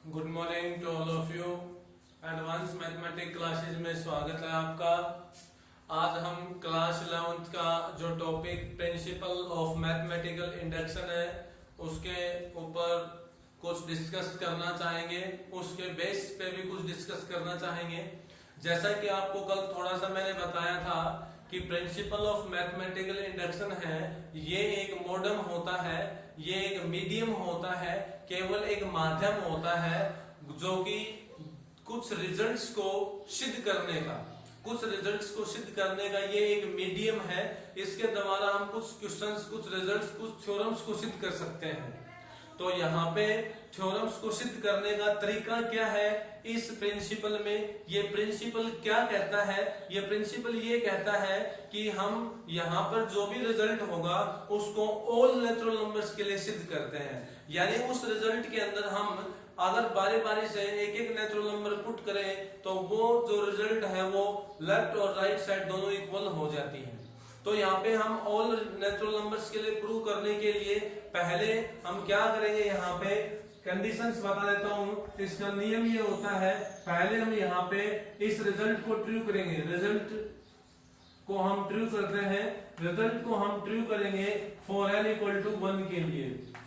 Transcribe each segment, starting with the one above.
Good morning to all of you. Advance mathematics classes में स्वागत है आपका। आज हम क्लास 11th का जो topic principle of mathematical induction है उसके ऊपर कुछ डिस्कस करना चाहेंगे, उसके बेस पे भी कुछ डिस्कस करना चाहेंगे। जैसा कि आपको कल थोड़ा सा मैंने बताया था कि प्रिंसिपल ऑफ मैथमेटिकल इंडक्शन है, ये एक मोडम होता है, ये एक मीडियम होता है, केवल एक माध्यम होता है जो कि कुछ रिजल्ट्स को सिद्ध करने का ये एक मीडियम है। इसके द्वारा हम कुछ क्वेश्चंस, कुछ रिजल्ट्स, कुछ थ्योरम्स को सिद्ध कर सकते हैं। तो यहाँ पे थ्योरम्स को सिद्ध करने का तरीका क्या है इस प्रिंसिपल में, ये प्रिंसिपल क्या कहता है? ये प्रिंसिपल ये कहता है कि हम यहाँ पर जो भी रिजल्ट होगा उसको ऑल नेचुरल नंबर्स के लिए सिद्ध करते हैं। यानी उस रिजल्ट के अंदर हम अगर बारी बारी से एक एक नेचुरल नंबर पुट करें तो वो जो रिजल्ट है वो लेफ्ट और राइट साइड दोनों इक्वल हो जाती है। तो यहाँ पे हम ऑल नेचुरल नंबर्स के लिए प्रूव करने के लिए पहले हम क्या करेंगे, यहाँ पे कंडीशंस बता देता हूँ। इसका नियम ये होता है, पहले हम यहाँ पे इस रिजल्ट को ट्रू करेंगे। रिजल्ट को हम ट्रू करते हैं, रिजल्ट को हम ट्रू करेंगे फॉर n इक्वल टू 1 के लिए।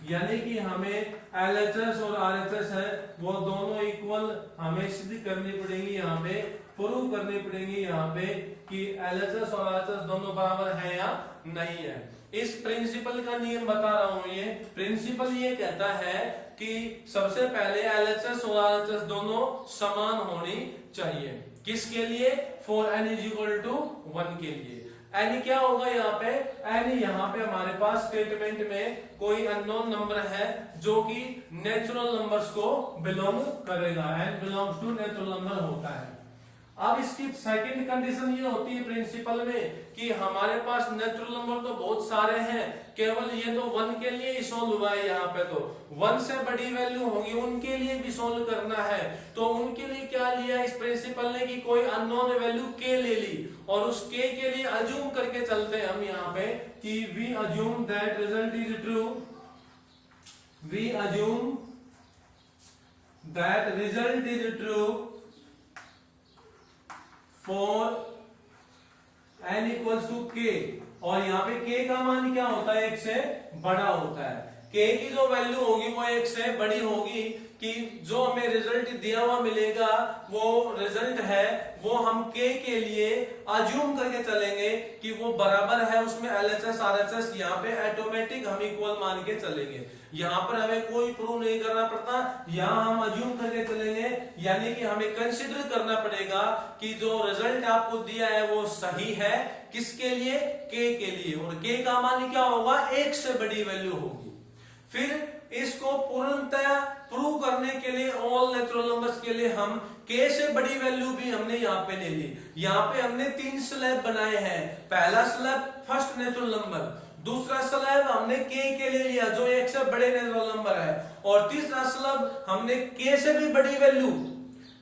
यानी कि हमें LHS और RHS है वो दोनों इक्वल हमें सिद्ध करनी पड़ेगी, यहाँ पे प्रूव करनी पड़ेगी यहाँ पे कि LHS और RHS दोनों बराबर है या नहीं है। इस प्रिंसिपल का नियम बता रहा हूं। ये प्रिंसिपल ये कहता है कि सबसे पहले LHS और RHS दोनों समान होनी चाहिए। किसके लिए? For n is equal to 1 के लिए। n क्या होगा यहाँ पे? n यहाँ पे हमारे पास स्टेटमेंट में कोई अननोन नंबर है जो कि नेचुरल नंबर्स को बिलोंग करेगा। n belongs to natural number होता है। अब इसकी सेकंड कंडीशन ये होती है प्रिंसिपल में कि हमारे पास नेचुरल नंबर तो बहुत सारे हैं, केवल ये तो 1 के लिए ही सोल्व हुआ है। यहाँ पे तो 1 से बड़ी वैल्यू होगी उनके लिए भी सोल्व करना है। तो उनके लिए क्या लिया इस प्रिंसिपल ने कि कोई अननोन वैल्यू k ले ली और उस k के लिए अज्यूम करके चलते हैं हम यहाँ पे कि we assume that result is true. We assume that result is true for n equals to k। और यहाँ पे k का मान क्या होता है? 1 से बड़ा होता है। k की जो वैल्यू होगी वो 1 से बड़ी होगी कि जो हमें रिजल्ट दिया हुआ मिलेगा वो रिजल्ट है वो हम k के लिए अज्यूम करके चलेंगे कि वो बराबर है, उसमें LHS RHS यहाँ पे ऑटोमेटिक हम इक्वल मान के चलेंगे। यहाँ पर हमें कोई प्रूव नहीं करना पड़ता, यहाँ हम अज्यूम करके चलेंगे। यानी कि हमें कंसिडर करना पड़ेगा कि जो रिजल्ट आपको दिया है वो सही है। किसके लिए? k के लिए। और k का मान क्या होगा? 1 से बड़ी वैल्यू होगी। फिर इसको पूर्णतः प्रूव करने के लिए ऑल नेचुरल नंबर्स के लिए हम k से बड़ी वैल्यू भी हमने यहाँ पे ले ली। यहाँ पे हमने 3 स्लैब बनाए हैं। पहला स्लैब फर्स्ट नेचुरल नंबर, दूसरा स्लैब हमने k के लिए लिया जो 1 से बड़े नेचुरल नंबर है, और तीसरा स्लैब हमने k से भी बड़ी वैल्यू,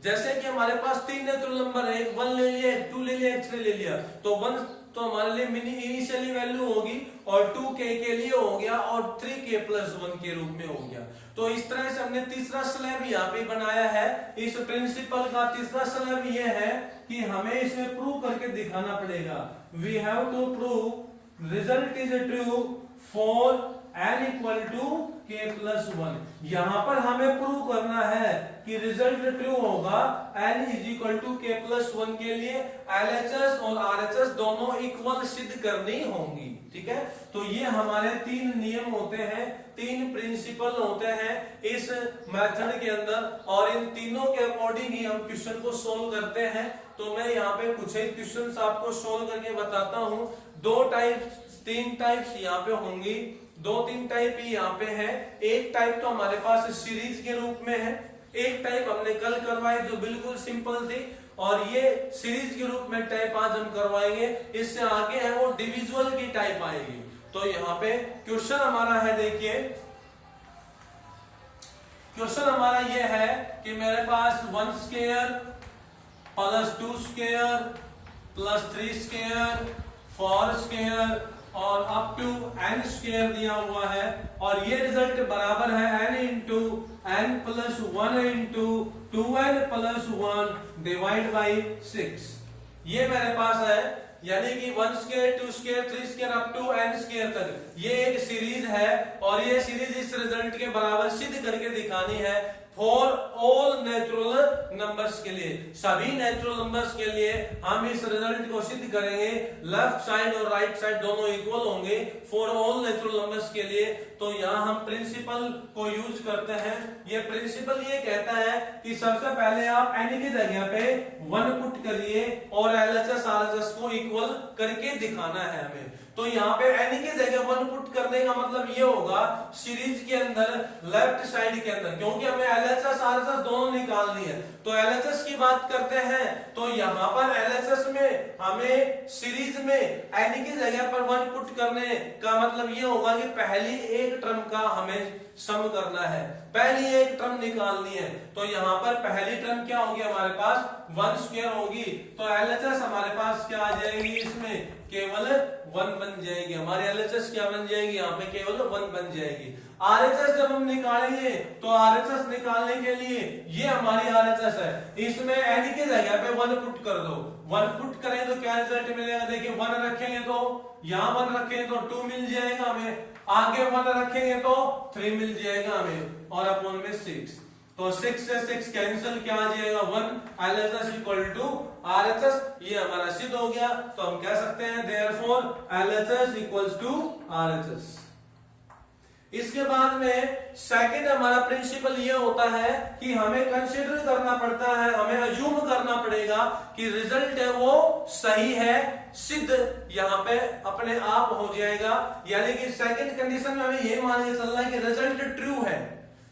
जैसे कि हमारे पास 3 नेचुरल नंबर है, 1 ले लिया, 2 ले लिया, 3 ले लिया, तो 1 तो हमारे लिए मिनी इनिशियली वैल्यू होगी और 2k के लिए हो गया और 3k प्लस 1 के रूप में हो गया। तो इस तरह से हमने तीसरा स्लैब यहाँ पे बनाया है। इस प्रिंसिपल का तीसरा स्लैब ये है कि हमें इसमें प्रूव करके दिखाना पड़ेगा। We have to prove result is true for n equal to k plus 1। यहां पर हमें प्रूव करना है कि रिजल्ट ट्रू होगा n is equal to k plus 1 के लिए LHS और RHS दोनों इक्वल सिद्ध करनी होंगी। ठीक है, तो ये हमारे 3 नियम होते हैं, 3 प्रिंसिपल होते हैं इस मेथड के अंदर, और इन तीनों के अकॉर्डिंग ही हम क्वेश्चन को सोल्व करते हैं। तो मैं यहाँ पे कुछ ही क्वेश्चंस आपको सोल्व करके बताता हूँ। 3 टाइप्स यहाँ पे होंगी, 2-3 टाइप ही यहाँ पे है। एक टाइप तो हमारे पास सीरीज के रूप में है, एक टाइप हमने कल करवाई जो बिल्कुल सिंपल थी, और ये सीरीज के रूप में टाइप आज हम करवाएंगे। इससे आगे है वो डिविजुअल की टाइप आएगी। तो यहाँ पे क्वेश्चन हमारा है, देखिए क्वेश्चन हमारा ये है कि मेरे पास 1 square plus 2 square plus 3 square 4 square और अप टू n स्क्वायर दिया हुआ है, और ये रिजल्ट बराबर है n into n plus 1 into 2n plus 1 divide by 6। ये मेरे पास है, यानी कि 1 square 2 square 3 square up to n square तक ये एक सीरीज है, और ये सीरीज इस रिजल्ट के बराबर सिद्ध करके दिखानी है फॉर ऑल नेचुरल नंबर्स के लिए। सभी नेचुरल नंबर्स के लिए हम इस रिजल्ट को सिद्ध करेंगे, लेफ्ट साइड और राइट साइड दोनों इक्वल होंगे फॉर ऑल नेचुरल नंबर्स के लिए। तो यहाँ हम प्रिंसिपल को यूज करते हैं। ये प्रिंसिपल ये कहता है कि सबसे पहले आप n की जगह पे 1 पुट करिए और LHS RHS को इक्वल करके दिखाना है हमें। तो यहाँ पे n की जगह 1 पुट करने का मतलब ये होगा सीरीज के अंदर लेफ्ट साइड के अंदर, क्योंकि हमें LHS RHS दोनों निकालनी है। तो LHS की बात करते हैं, तो यहाँ पर LHS में हमें सीरीज में n की जगह पर 1 पुट करने का मतलब ये होगा कि पहली एक टर्म का हमें सम करना है, पहली एक टर्म निकालनी है। तो यहाँ पर पहली टर्म क्या होगी हमारे पास 1 स्क्वायर होगी, तो LHS हमारे पास क्या आ जाएगी, इसमें केवल 1 बन जाएगी। हमारी LHS क्या बन जाएगी, यहाँ पे केवल 1 बन जाएगी। RHS जब हम निकालेंगे तो RHS निकालने के लिए ये हमारी RHS है, इसमें n की जगह पे 1 पुट कर दो। 1 पुट करें तो क्या रिजल्ट मिलेगा, देखिए 1 रखेंगे तो यहाँ 1 रखेंगे तो 2 मिल जाएगा हमें, आगे 1 रखेंगे तो 3 मिल जाएगा हमें, और अपॉन में 6। तो 6 से 6 कैंसिल, क्या आ जाएगा 1, LHS इक्वल टू RHS। ये हमारा सिद्ध हो गया। तो हम कह सकते हैं therefore LHS equals to RHS। इसके बाद में सेकंड हमारा प्रिंसिपल ये होता है कि हमें कंसीडर करना पड़ता है, हमें अज्यूम करना पड़ेगा कि रिजल्ट है वो सही है, सिद्ध यहाँ पे अपने आप हो जाएगा। यानी कि सेकंड कंडीशन में हमें ये मान के चलना है कि रिजल्ट ट्रू है,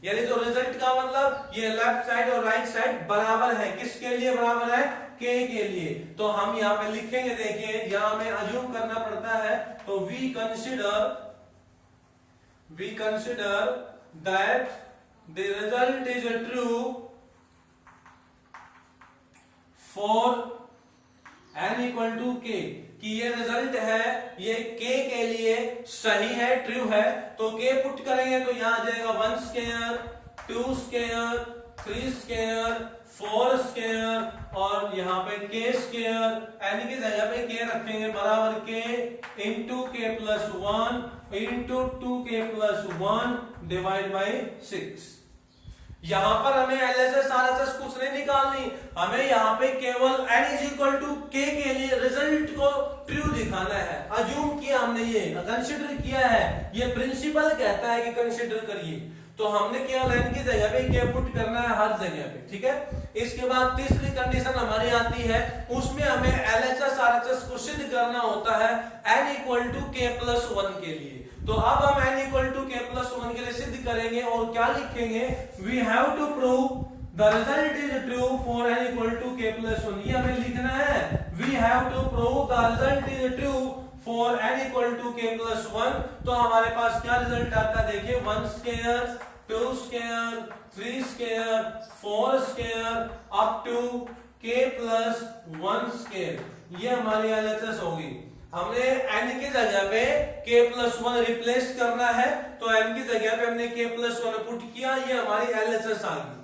यानी जो रिजल्ट का मतलब ये लेफ्ट साइड और राइट साइड बराबर है। किसके लिए बराबर है, k के लिए। तो हम यहाँ पे लिखेंगे, देखिए यहाँ हमें अज्यूम करना पड़ता है। तो we consider that the result is true for n equal to k, कि ये रिजल्ट है ये k के लिए सही है, ट्रू है। तो k पुट करेंगे तो यहाँ आ जाएगा 1 स्क्वायर 2 स्क्वायर 3 स्क्वायर 4 स्क्वायर, और यहाँ पे k स्क्वायर, n की जगह पे k रखेंगे बराबर k into k plus 1 into 2k plus 1 divide by 6। यहां पर हमें LHS RHS कुछ नहीं निकालनी, हमें यहाँ पे केवल n is equal to k के लिए रिजल्ट को ट्रू दिखाना है। अज्यूम किया हमने, ये कंसीडर किया है, ये प्रिंसिपल कहता है कि कंसीडर करिए। तो हमने केवल n की जगह पे k पुट करना है हर जगह पे, ठीक है। इसके बाद तीसरी कंडीशन हमारी आती है, उसमें हमें LHS RHS को सिद्ध करना होता है n equal to k plus 1 के लिए। तो अब हम n equal to k plus 1 के लिए सिद्ध करेंगे, और क्या लिखेंगे, we have to prove the result is true for n equal to k plus 1। ये हमें लिखना है, we have to prove the result is true for n equal to k plus 1। तो हमारे पास क्या रिजल्ट आता है, देखिए 1 square 2 square 3 square 4 square up to k plus 1 square. ये हमारी LHS होगी। हमने n की जगह पे k प्लस 1 रिप्लेस करना है, तो n की जगह पे हमने k प्लस 1 पुट किया, ये हमारी LHS आ गई।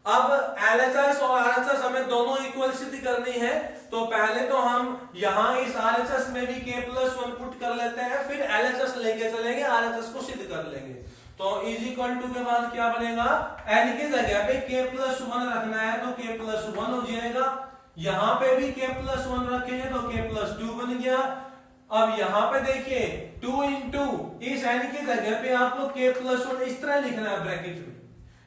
अब LHS और RHS हमें दोनों इक्वल सिद्ध करनी है। तो पहले तो हम यहाँ इस RHS में भी k प्लस 1 पुट कर लेते हैं, फिर LHS लेके चलेंगे, RHS को सिद्ध कर लेंगे। तो इज इक्वल टू के बाद क्या बनेगा, n की जगह पे k प्लस 1 रखना है तो k प्लस 1 हो जाएगा। यहाँ पे भी k प्लस 1 रखेंगे तो k प्लस 2 बन गया। अब यहाँ पे देखिए 2 इंटू इस n की जगह पे आपको k प्लस 1 इस तरह लिखना है ब्रैकेट में,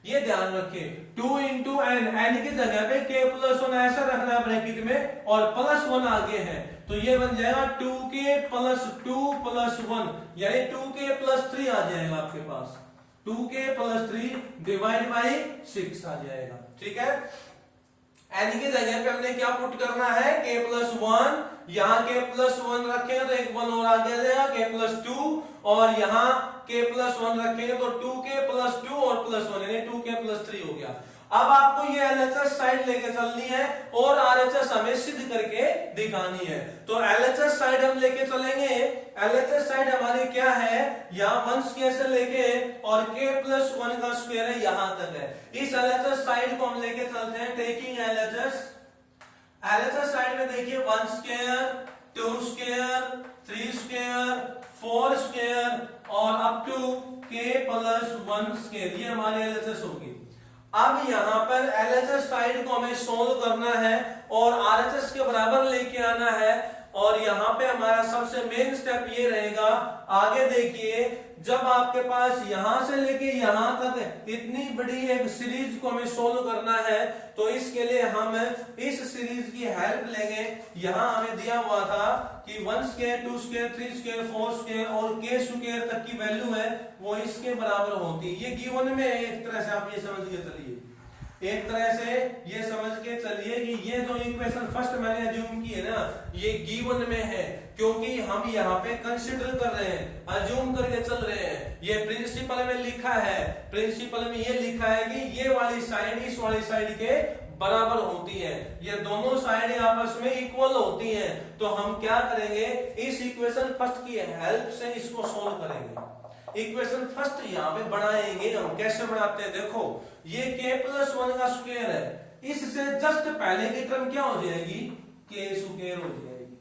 ये ध्यान रखिए। 2 इंटू n की जगह पे k प्लस 1 ऐसा रखना है ब्रैकेट में, और प्लस 1 आगे है, तो ये बन जाएगा 2k प्लस 2 प्लस 1, यानी 2k प्लस 3 आ जाएगा आपके पास। 2k प्लस 3 डिवाइड बाई 6 आ जाएगा, ठीक है। n की जगह पे हमने क्या पुट करना है, k प्लस 1, यहाँ k प्लस 1 रखेंगे तो एक 1 और आ जाएगा k प्लस 2, और यहाँ k प्लस 1 रखेंगे तो 2k प्लस 2 और प्लस 1 यानी 2k प्लस 3 हो गया। अब आपको ये LHS साइड लेके चलनी है और RHS हमें सिद्ध करके दिखानी है। तो LHS साइड हम लेके चलेंगे। LHS साइड हमारी क्या है, यहाँ 1 स्क्वायर से लेके और k प्लस 1 का स्क्वायर है यहां तक है। इस LHS साइड को हम लेके चलते हैं टेकिंग LHS साइड में देखिए 1 स्क्वायर 2 स्क्वायर 3 स्क्वायर 4 स्क्वायर और up to k plus 1 square, ये हमारी LHS होगी। अब यहाँ पर LHS साइड को हमें सोल्व करना है और RHS के बराबर लेके आना है। और यहाँ पे हमारा सबसे मेन स्टेप ये रहेगा, आगे देखिए जब आपके पास यहां से लेके यहां तक इतनी बड़ी एक सीरीज को हमें सोल्व करना है, तो इसके लिए हम इस सीरीज की हेल्प लेंगे। यहां हमें दिया हुआ था कि 1 स्क्वायर 2 स्क्वायर 3 स्क्वायर 4 स्क्वायर और k स्क्वायर तक की वैल्यू है वो इसके बराबर होती है। ये गिवन में एक तरह से आप ये समझ के चलिए, एक तरह से ये समझ के चलिए कि ये जो इक्वेशन फर्स्ट मैंने अज्यूम की है ना, ये गिवन में है क्योंकि हम यहाँ पे कंसीडर कर रहे हैं, अज्यूम करके चल रहे हैं। ये प्रिंसिपल में लिखा है, प्रिंसिपल में ये लिखा है कि ये वाली साइड इस वाली साइड के बराबर होती है, ये दोनों साइड आपस में इक्वल होती हैं। तो हम क्या करेंगे, इस इक्वेशन फर्स्ट की हेल्प से इसको सोल्व करेंगे। इक्वेशन फर्स्ट यहाँ पे बनाएंगे हम, कैसे बनाते हैं देखो, ये k प्लस 1 का स्क्वायर है, इससे जस्ट पहले की टर्म क्या हो जाएगी, k स्क्वायर हो जाएगी,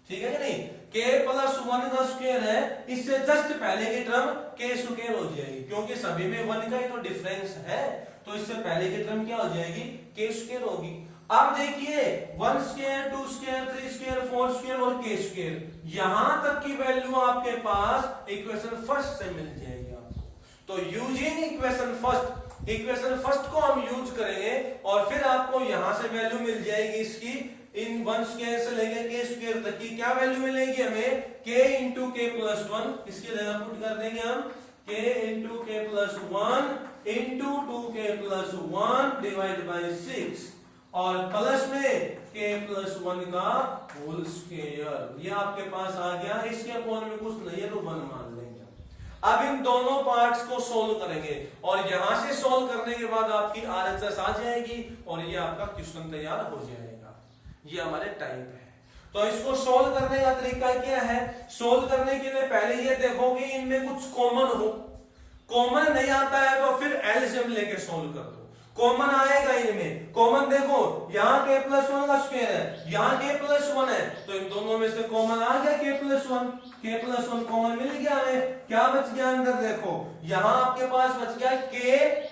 ठीक है कि नहीं। k प्लस 1 का स्क्वायर है, इससे जस्ट पहले की टर्म k स्क्वायर हो जाएगी क्योंकि सभी में 1 का ही तो डिफरेंस है, तो इससे पहले की टर्म क्या हो जाएगी, k स्क्वायर होगी। अब देखिए 1 स्क्वायर 2 स्क्वायर 3 स्क्वायर 4 स्क्वायर और k स्क्वायर, यहां तक की वैल्यू आपके पास इक्वेशन फर्स्ट से मिल जाएगी आपको। तो यूजिंग इक्वेशन फर्स्ट को हम यूज करेंगे और फिर आपको यहां से वैल्यू मिल जाएगी इसकी, इन 1 स्क्वायर से लेकर k स्क्वायर तक की क्या वैल्यू मिलेगी हमें, k इंटू k प्लस 1, इसकी जगह पुट कर देंगे हम k into k plus 1 into 2k plus 1 divide by 6 और प्लस में k प्लस 1 का होल स्क्वायर, ये आपके पास आ गया। इसके अपोन में कुछ नहीं है तो 1 मान लेंगे। अब इन दोनों पार्ट्स को सोल्व करेंगे और यहां से सोल्व करने के बाद आपकी RHS आ जाएगी और ये आपका क्वेश्चन तैयार हो जाएगा। ये हमारे टाइप है। तो इसको सोल्व करने का तरीका क्या है, सोल्व करने के लिए पहले ये देखो कि इनमें कुछ कॉमन हो, कॉमन नहीं आता है तो फिर एलसीएम लेके सोल्व कर दो, कॉमन आएगा इनमें। कॉमन देखो यहाँ k प्लस 1 का स्क्वायर है, यहाँ k प्लस 1 है, तो इन दोनों में से कॉमन आ गया k प्लस 1 कॉमन मिल गया हमें। क्या बच गया अंदर देखो, यहाँ आपके पास बच गया k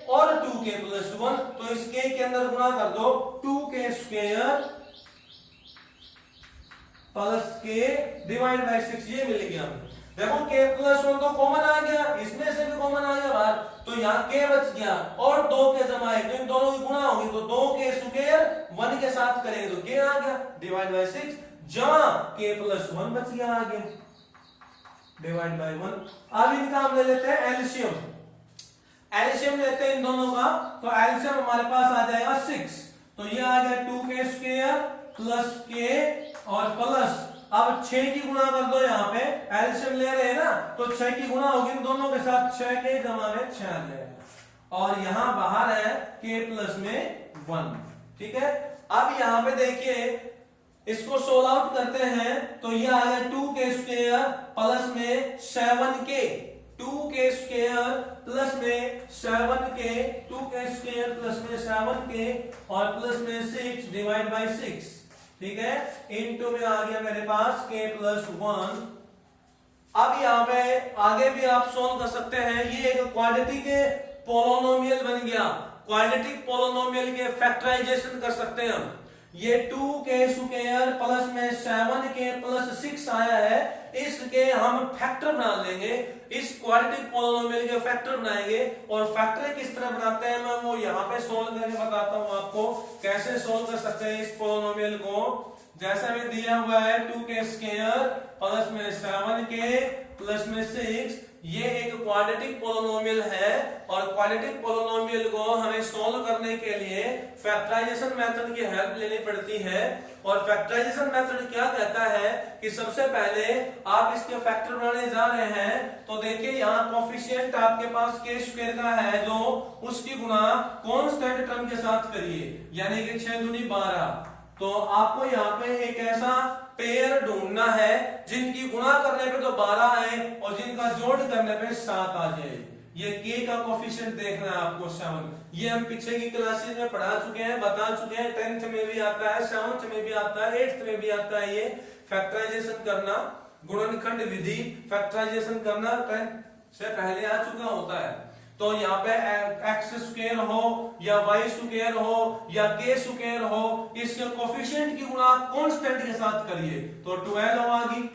और 2k प्लस 1, तो इस k के अंदर गुणा कर दो 2k square plus k divide by 6, ये मिल गया हमें। देखो k प्लस 1 तो कॉमन आ गया, इसमें से भी कॉमन आ गया बाहर, तो यहाँ k बच गया और 2 के जमा है तो इन दोनों की गुणा होगी, तो 2k स्क्वायर 1 के साथ करेंगे तो k आ गया डिवाइड बाई 6 जमा k प्लस 1 बच गया आगे डिवाइड बाई 1। अब इनका हम ले लेते हैं एलसीएम, एलसीएम लेते हैं इन दोनों का, तो एलसीएम हमारे पास आ जाएगा 6, तो ये आ गया 2k स्क्वायर प्लस k और प्लस, अब 6 की गुणा कर दो, यहाँ पे एलसीएम ले रहे हैं ना, तो 6 की गुणा होगी इन दोनों के साथ, 6 के जमा में 6 आ जाएगा और यहाँ बाहर है k प्लस में 1, ठीक है। अब यहाँ पे देखिए इसको सोल्व आउट करते हैं तो ये आ गया 2k स्क्वायर प्लस में 7k, 2k स्क्वायर प्लस में 7k, 2k स्क्वायर प्लस में 7k और प्लस में 6 डिवाइड बाई 6, ठीक है। इनटू में आ गया मेरे पास k प्लस 1। अब यहाँ पे आगे भी आप सोल्व कर सकते हैं, ये एक क्वाड्रेटिक पोलिनोमियल बन गया, क्वाड्रेटिक पोलिनोमियल के फैक्टराइजेशन कर सकते हैं हम। ये 2k स्क्वायर प्लस में 7k प्लस 6 आया है, इसके हम फैक्टर बना लेंगे, इस क्वाड्रेटिक पोलिनोमियल के फैक्टर बनाएंगे और फैक्टर किस तरह बनाते हैं मैं वो यहाँ पे सोल्व करके बताता हूँ आपको कैसे सोल्व कर सकते हैं इस पोलिनोमियल को। जैसा में दिया हुआ है 2k स्क्वायर प्लस में 7k प्लस में 6, ये एक क्वाड्रेटिक पोलिनोमियल है और क्वाड्रेटिक पोलिनोमियल को हमें सोल्व करने के लिए फैक्टराइजेशन मेथड की हेल्प लेनी पड़ती है। और फैक्टराइजेशन मेथड क्या कहता है कि सबसे पहले आप इसके फैक्टर बनाने जा रहे हैं तो देखिए यहाँ कोफिशिएंट आपके पास के स्क्वायर का है जो उसकी गुणा कांस्टेंट टर्म के साथ करिए, यानी कि 6 दूनी 12। तो आपको यहाँ पे एक ऐसा पेयर ढूंढना है जिनकी गुणा करने पे तो 12 आए और जिनका जोड़ करने पे 7 आ जाए। ये k का कोफिशिएंट देखना है आपको 7। ये हम पीछे की क्लासेस में पढ़ा चुके हैं, बता चुके हैं। 10th में भी आता है, 7th में भी आता है, 8th में भी आता है। ये फैक्टराइजेशन करना, गुणनखंड विधि फैक्टराइजेशन करना 10th से पहले आ चुका होता है। तो यहाँ पे एक्स स्क्वायर हो या वाई स्क्वायर हो या के स्क्वायर हो, इसके कोफिशिएंट की गुणा कांस्टेंट के साथ करिए तो 12 आएगी।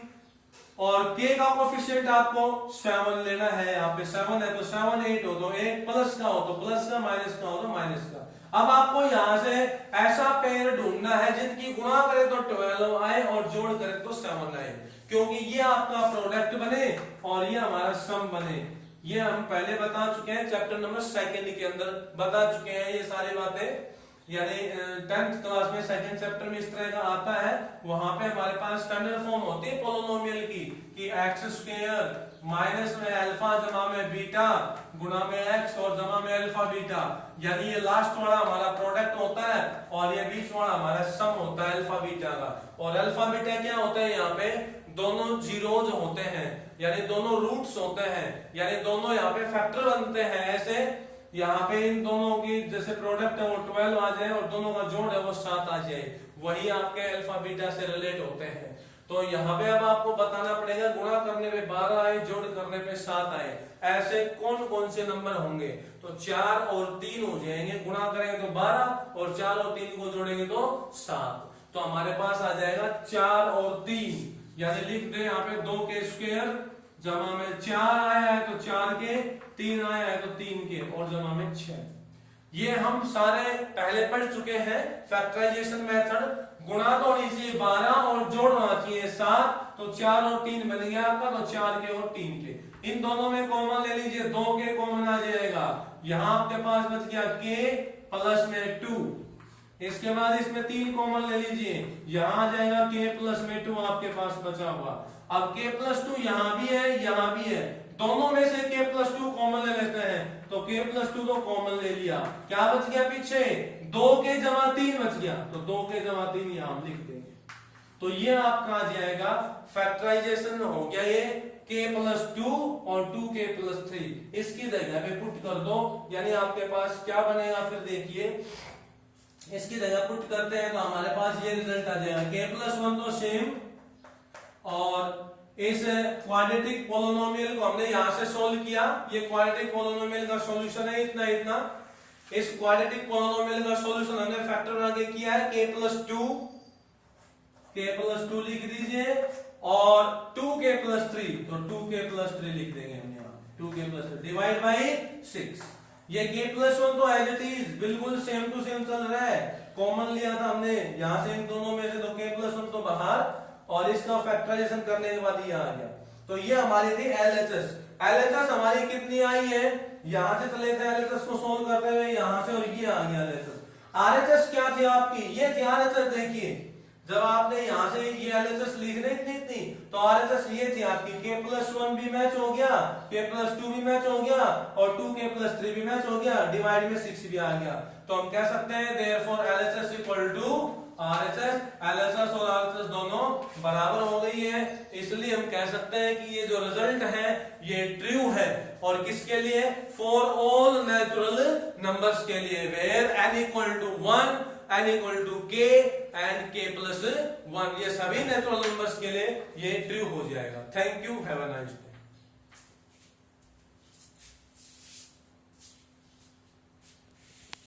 और k का कोफिशिएंट आपको 7 लेना है। यहाँ पे 7 है तो 7 8 हो तो 8, प्लस का हो तो प्लस का, माइनस का हो तो माइनस का। अब आपको यहाँ से ऐसा पेयर ढूंढना है जिनकी गुणा करे तो 12 आए और जोड़ करे तो 7 आए, क्योंकि ये आपका प्रोडक्ट बने और ये हमारा सम बने। ये हम पहले बता चुके हैं, चैप्टर नंबर 2 के अंदर बता चुके हैं ये सारी बातें। यानी 10th क्लास में 2nd चैप्टर में इस तरह का आता है। वहां पे हमारे पास स्टैंडर्ड फॉर्म होती है पोलिनोमियल की कि एक्स स्क्वायर माइनस में अल्फा जमा में बीटा गुणा में एक्स और जमा में अल्फा बीटा, यानी ये लास्ट वाला हमारा प्रोडक्ट होता है और ये बीच वाला हमारा सम होता है अल्फा बीटा का। और अल्फा बीटा क्या होता है, यहाँ पे दोनों जीरोज होते हैं, यानी दोनों रूट्स होते हैं, यानी दोनों यहाँ पे फैक्टर बनते हैं। ऐसे यहाँ पे इन दोनों की जैसे प्रोडक्ट है वो 12 आ जाए और दोनों का जोड़ है वो 7 आ जाए, वही आपके अल्फा बीटा से रिलेट होते हैं। तो यहाँ पे अब आपको बताना पड़ेगा गुणा करने पे 12 आए, जोड़ करने पे 7 आए, ऐसे कौन कौन से नंबर होंगे। तो 4 और 3 हो जाएंगे, गुणा करेंगे तो 12 और 4 और 3 को जोड़ेंगे तो 7। तो हमारे पास आ जाएगा 4 और 3, यानी लिख दे यहाँ पे 2 के स्क्वायर जमा में 4 आया है तो 4 के, 3 आया है तो 3 के और जमा में 6। ये हम सारे पहले पढ़ चुके हैं फैक्टराइजेशन मेथड। गुणा तो होनी चाहिए 12 और जोड़ होना चाहिए 7, तो 4 और 3 बन गया आपका, तो 4 के और 3 के। इन दोनों में कॉमन ले लीजिए, 2 के कॉमन आ जाएगा। यहाँ आपके पास बच गया k प्लस में 2, इसके बाद इसमें 3 कॉमन ले लीजिए, यहाँ आ जाएगा k प्लस में 2 आपके पास बचा हुआ। अब k प्लस 2 यहाँ भी है, यहाँ भी है, दोनों में से k प्लस 2 कॉमन ले लेते हैं, तो k प्लस 2 तो कॉमन ले लिया। क्या बच गया पीछे, 2 के जमा 3 बच गया, तो 2 के जमा 3 यहाँ हम लिख देंगे। तो ये आपका आ जाएगा फैक्टराइजेशन हो गया ये k प्लस 2 और 2k प्लस 3, इसकी जगह पे पुट कर दो, यानी आपके पास क्या बनेगा फिर देखिए, इसकी जगह पुट करते हैं तो हमारे पास ये रिजल्ट आ जाएगा k प्लस 1 तो सेम। और इस क्वाड्रेटिक पोलिनोमियल को हमने यहां से सोल्व किया, ये क्वाड्रेटिक पोलिनोमियल का सॉल्यूशन है इतना इतना। इस क्वाड्रेटिक पोलिनोमियल का सॉल्यूशन हमने फैक्टर बना के किया है k प्लस 2 लिख दीजिए और 2k प्लस 3, तो 2k प्लस 3 लिख देंगे हम यहाँ, 2k प्लस 3 डिवाइड बाई 6। ये k प्लस 1 तो एज इट इज बिल्कुल सेम टू सेम चल रहा है, कॉमन लिया था हमने यहाँ से इन दोनों में से, तो k प्लस 1 तो बाहर और इसका फैक्टराइजेशन करने के बाद ये आ गया। तो ये हमारी थी LHS। LHS हमारी कितनी आई है, यहां से चले थे LHS को सोल्व करते हुए यहाँ से, और ये आ गया LHS। RHS क्या थी आपकी, ये थी RHS। देखिए जब आपने यहाँ से ये LHS लिखने थी तो RHS ये थी आपकी, k प्लस 1 भी मैच हो गया, k प्लस 2 भी मैच हो गया और 2k प्लस 3 भी मैच हो गया, डिवाइड में 6 भी आ गया। तो हम कह सकते हैं therefore LHS equal to RHS। LHS और RHS दोनों बराबर हो गई है, इसलिए हम कह सकते हैं कि ये जो रिजल्ट है ये ट्रू है। और किसके लिए, फॉर ऑल नेचुरल नंबर्स के लिए, where n equal to 1, n equal to k एंड k प्लस 1, ये सभी नेचुरल नंबर्स के लिए ये ट्रू हो जाएगा। Thank you, have a nice day.